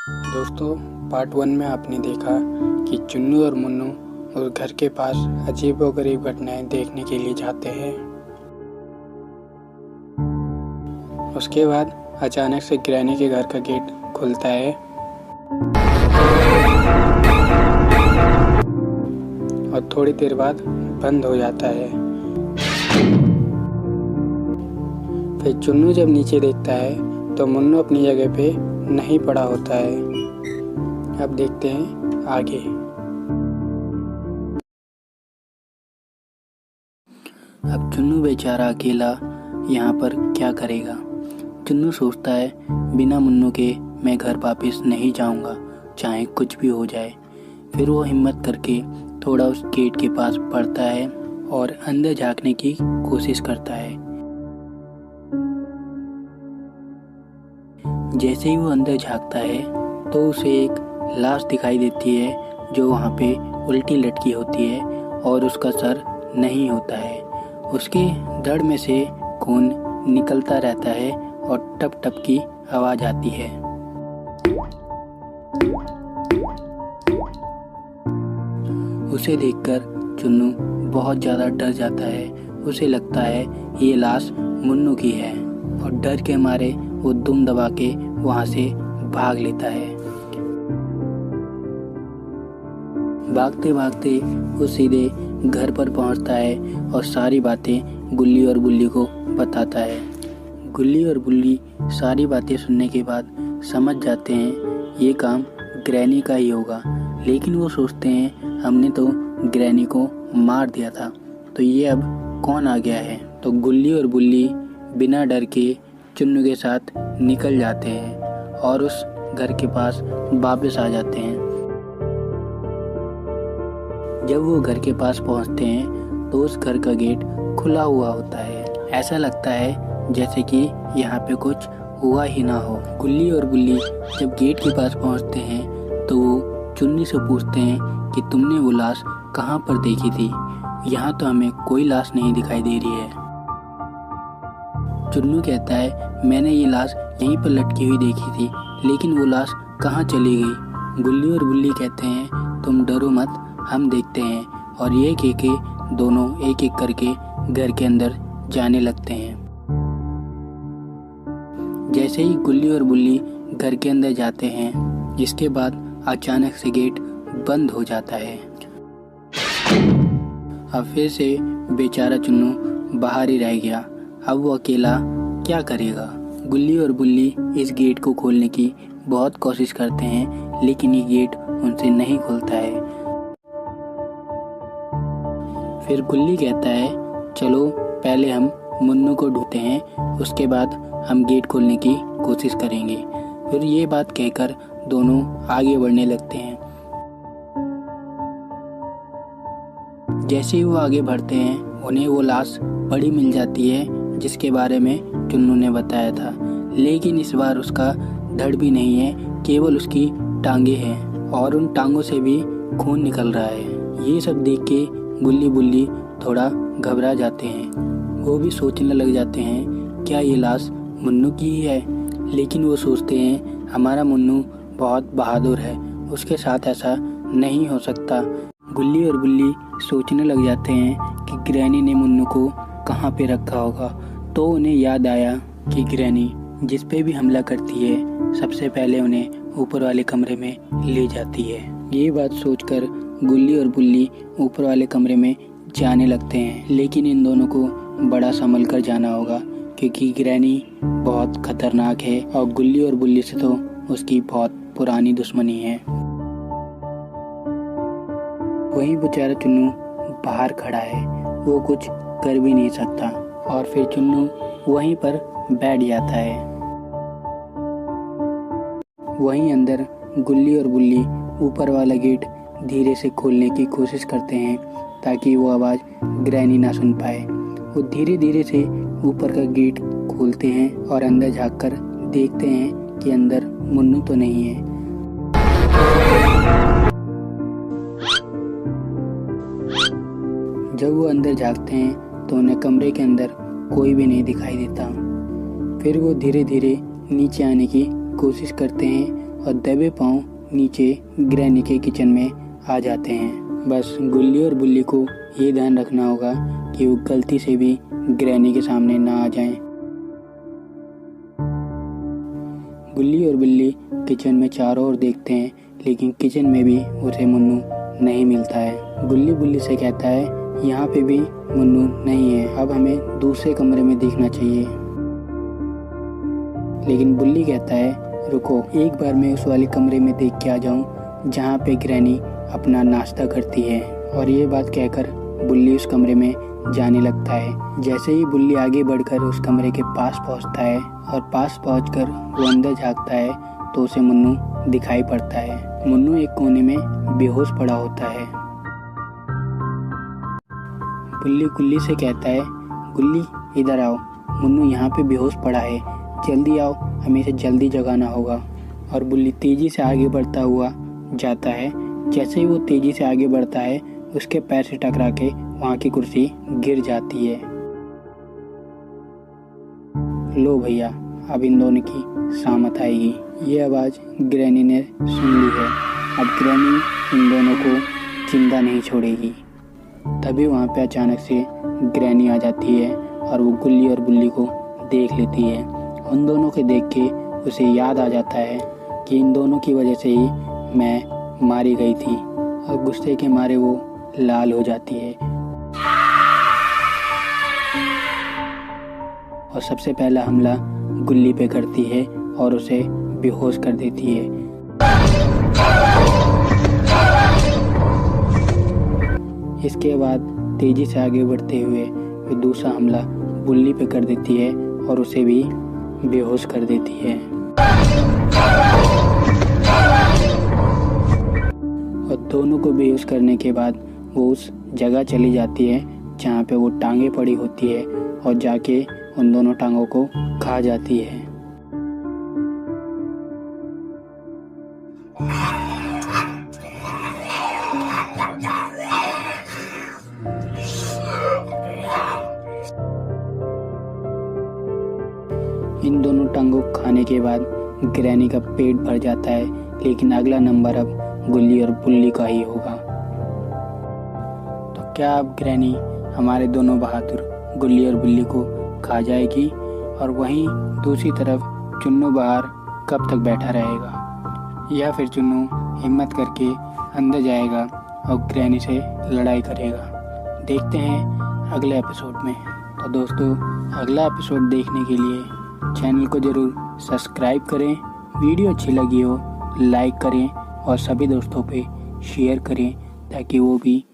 दोस्तों, पार्ट 1 में आपने देखा कि चुन्नू और मुन्नू उस घर के पास अजीबोगरीब घटनाएं देखने के लिए जाते हैं। उसके बाद अचानक से ग्रैनी के घर का गेट खुलता है और थोड़ी देर बाद बंद हो जाता है। फिर चुन्नू जब नीचे देखता है तो मुन्नू अपनी जगह पे नहीं पड़ा होता है। अब देखते हैं आगे। अब चुन्नू बेचारा अकेला यहाँ पर क्या करेगा। चुन्नू सोचता है बिना मुन्नू के मैं घर वापस नहीं जाऊँगा, चाहे कुछ भी हो जाए। फिर वो हिम्मत करके थोड़ा उस गेट के पास बढ़ता है और अंदर झांकने की कोशिश करता है। जैसे ही वो अंदर झांकता है तो उसे एक लाश दिखाई देती है जो वहाँ पे उल्टी लटकी होती है और उसका सर नहीं होता है। उसके धड़ में से खून निकलता रहता है और टप टप की आवाज आती है। उसे देखकर चुन्नू बहुत ज़्यादा डर जाता है। उसे लगता है ये लाश मुन्नू की है और डर के मारे वो दुम दबा के वहाँ से भाग लेता है। भागते भागते वो सीधे घर पर पहुँचता है और सारी बातें गुल्ली और बुल्ली को बताता है। गुल्ली और बुल्ली सारी बातें सुनने के बाद समझ जाते हैं ये काम ग्रैनी का ही होगा, लेकिन वो सोचते हैं हमने तो ग्रैनी को मार दिया था, तो ये अब कौन आ गया है। तो गुल्ली और बुल्ली बिना डर के चुन्नू के साथ निकल जाते हैं और उस घर के पास वापस आ जाते हैं। जब वो घर के पास पहुंचते हैं तो उस घर का गेट खुला हुआ होता है। ऐसा लगता है जैसे कि यहाँ पे कुछ हुआ ही ना हो। गुल्ली और बुल्ली जब गेट के पास पहुंचते हैं तो वो चुन्नी से पूछते हैं कि तुमने वो लाश कहाँ पर देखी थी, यहाँ तो हमें कोई लाश नहीं दिखाई दे रही है। चुन्नू कहता है मैंने ये लाश यहीं पर लटकी हुई देखी थी, लेकिन वो लाश कहाँ चली गई। गुल्ली और बुल्ली कहते हैं तुम डरो मत, हम देखते हैं, और ये कह के दोनों एक एक करके घर के अंदर जाने लगते हैं। जैसे ही गुल्ली और बुल्ली घर के अंदर जाते हैं, इसके बाद अचानक से गेट बंद हो जाता है। अब फिर से बेचारा चुन्नू बाहर ही रह गया। अब वो अकेला क्या करेगा। गुल्ली और बुल्ली इस गेट को खोलने की बहुत कोशिश करते हैं, लेकिन ये गेट उनसे नहीं खुलता है। फिर गुल्ली कहता है चलो पहले हम मुन्नू को ढूंढते हैं, उसके बाद हम गेट खोलने की कोशिश करेंगे। फिर ये बात कहकर दोनों आगे बढ़ने लगते हैं। जैसे ही वो आगे बढ़ते हैं उन्हें वो लाश बड़ी मिल जाती है जिसके बारे में चुन्नू ने बताया था, लेकिन इस बार उसका धड़ भी नहीं है, केवल उसकी टांगे हैं और उन टांगों से भी खून निकल रहा है। ये सब देख के गुल्ली बुल्ली थोड़ा घबरा जाते हैं। वो भी सोचने लग जाते हैं क्या ये लाश मुन्नू की ही है, लेकिन वो सोचते हैं हमारा मुन्नू बहुत बहादुर है, उसके साथ ऐसा नहीं हो सकता। गुल्ली और बुल्ली सोचने लग जाते हैं कि ग्रैनी ने मुन्नू को कहाँ पे रखा होगा। तो उन्हें याद आया कि ग्रैनी जिस पे भी हमला करती है सबसे पहले उन्हें ऊपर वाले कमरे में ले जाती है। ये बात सोचकर गुल्ली और बुल्ली ऊपर वाले कमरे में जाने लगते हैं, लेकिन इन दोनों को बड़ा संभल कर जाना होगा क्योंकि ग्रैनी बहुत खतरनाक है और गुल्ली और बुल्ली से तो उसकी बहुत पुरानी दुश्मनी है। वहीं बेचारा चुन्नू बाहर खड़ा है, वो कुछ कर भी नहीं सकता और फिर चुन्नू वहीं पर बैठ जाता है। वहीं अंदर गुल्ली और बुल्ली ऊपर वाला गेट धीरे से खोलने की कोशिश करते हैं ताकि वो आवाज़ ग्रैनी ना सुन पाए। वो धीरे धीरे से ऊपर का गेट खोलते हैं और अंदर झांककर देखते हैं कि अंदर मुन्नू तो नहीं है। जब वो अंदर झांकते हैं तो उन्हें कमरे के अंदर कोई भी नहीं दिखाई देता। फिर वो धीरे धीरे नीचे आने की कोशिश करते हैं और दबे पांव नीचे ग्रैनी के किचन में आ जाते हैं। बस गुल्ली और बुल्ली को ये ध्यान रखना होगा कि वो गलती से भी ग्रैनी के सामने ना आ जाएं। गुल्ली और बिल्ली किचन में चारों ओर देखते हैं, लेकिन किचन में भी उसे मुन्नू नहीं मिलता है। गुल्ली बुल्ली से कहता है यहाँ पे भी मुन्नू नहीं है, अब हमें दूसरे कमरे में देखना चाहिए। लेकिन बुल्ली कहता है रुको, एक बार मैं उस वाले कमरे में देख के आ जाऊं जहाँ पे ग्रैनी अपना नाश्ता करती है। और ये बात कहकर बुल्ली उस कमरे में जाने लगता है। जैसे ही बुल्ली आगे बढ़कर उस कमरे के पास पहुँचता है और पास पहुँचकर वो अंदर झाँकता है तो उसे मुन्नू दिखाई पड़ता है। मुन्नू एक कोने में बेहोश पड़ा होता है। बुल्ली गुल्ली से कहता है गुल्ली इधर आओ, मुन्नू यहाँ पे बेहोश पड़ा है, जल्दी आओ, हमें इसे जल्दी जगाना होगा। और बुल्ली तेजी से आगे बढ़ता हुआ जाता है। जैसे ही वो तेजी से आगे बढ़ता है उसके पैर से टकरा के वहाँ की कुर्सी गिर जाती है। लो भैया, अब इन दोनों की शामत आएगी। ये आवाज़ ग्रैनी ने सुन ली है। अब ग्रैनी इन दोनों को जिंदा नहीं छोड़ेगी। तभी वहाँ पे अचानक से ग्रैनी आ जाती है और वो गुल्ली और बुल्ली को देख लेती है। उन दोनों को देख के उसे याद आ जाता है कि इन दोनों की वजह से ही मैं मारी गई थी, और गुस्से के मारे वो लाल हो जाती है और सबसे पहला हमला गुल्ली पे करती है और उसे बेहोश कर देती है। इसके बाद तेजी से आगे बढ़ते हुए वे दूसरा हमला बुल्ली पे कर देती है और उसे भी बेहोश कर देती है। और दोनों को बेहोश करने के बाद वो उस जगह चली जाती है जहाँ पे वो टांगे पड़ी होती है और जाके उन दोनों टांगों को खा जाती है। इन दोनों टांगों को खाने के बाद ग्रैनी का पेट भर जाता है, लेकिन अगला नंबर अब गुल्ली और बुल्ली का ही होगा। तो क्या अब ग्रैनी हमारे दोनों बहादुर गुल्ली और बुल्ली को खा जाएगी, और वहीं दूसरी तरफ चुन्नू बाहर कब तक बैठा रहेगा, या फिर चुन्नू हिम्मत करके अंदर जाएगा और ग्रैनी से लड़ाई करेगा? देखते हैं अगले एपिसोड में। तो दोस्तों, अगला एपिसोड देखने के लिए चैनल को ज़रूर सब्सक्राइब करें, वीडियो अच्छी लगी हो लाइक करें और सभी दोस्तों पे शेयर करें ताकि वो भी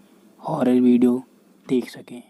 हॉरर वीडियो देख सकें।